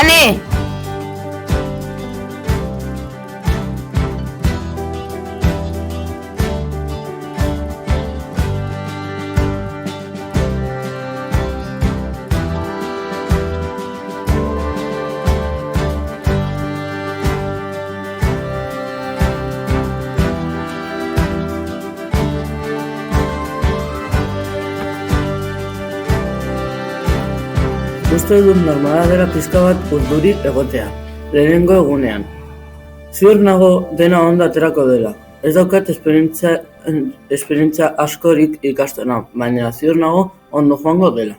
Ane! Uste dut normala dela pixka bat urduri egotea, lehenengo egunean. Ziur nago dena ondo aterako dela. Ez daukat esperientzia askorik ikastena, baina ziur nago ondo joango dela.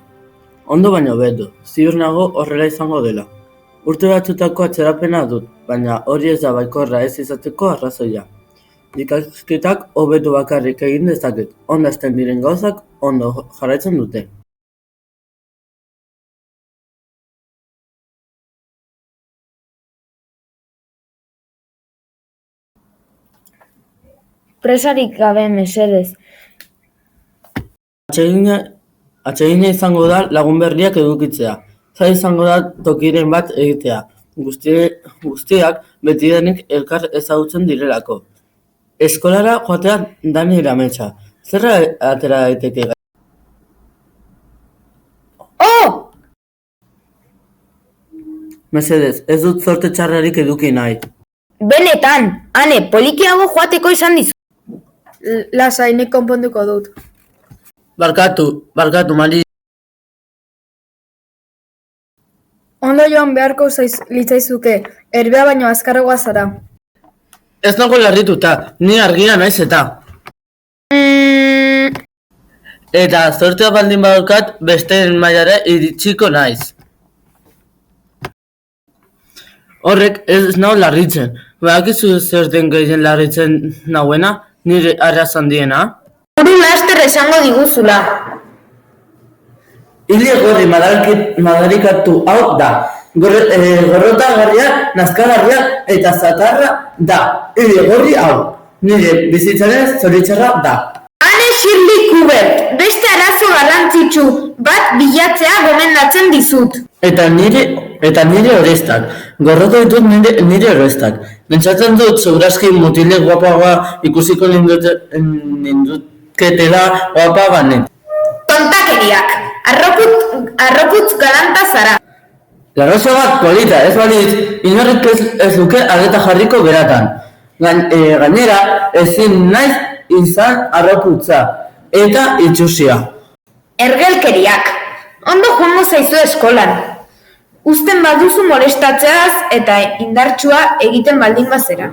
Ondo baino hobeto, ziur nago horrela izango dela. Urte batzutako atzerapena dut, baina hori ez da baikorra ez izateko arrazoia. Ikasketak hobetu bakarrik egin dezaket, ondo hasten diren gauzak ondo jarraitzen dute. Presarik gabe, mesedez. Atsegina izango da lagun berriak edukitzea. Zaila izango da tokiren bat egitea. Guztiak betidanik elkar ezagutzen direlako. Eskolara joatea da nire ametsa. Zer atera daiteke? Oh! Mesedez, ez dut zorte txarrarik eduki nahi. Benetan, Ane, polikiago joateko izan dizu. Lasai, nik konponduko dut. Barkatu, Mari. Ondo joan beharko litzaizuke, erbea baino azkarragoa zara. Ez nago larrituta, ni argia naiz eta. Eta zortea baldin badaukat besteen mailara iritsiko naiz. Horrek ez nau larritzen. Badakizu zer den gehien larritzen nauena, nire arras handiena? Buru laster esango diguzula. Ile gorri madarikatu hau da. Gorrotagarria, nazkagarria eta zatarra da. Ile gorri hau. Nire bizitzaren zoritxarra da. Ane Shirley Kubert, beste arazo garrantzitsu bat bilatzea gomendatzen dizut. Eta nire orestak. Gorrotu ditut nire orestak. Pentsatzen dut seguraski mutile guapagoa ikusiko ninduketela guapa banet. Tontakeriak, arroputz galanta zara. Larroso bat polita, ez balitz, inorrik ez duke arreta jarriko beratan. Gainera, ezin naiz izan arroputza eta itxusia. Ergelkeriak, ondo joango zaizu eskolan. Uzten baduzu molestatzeaz eta indartsua egiten baldin bazera.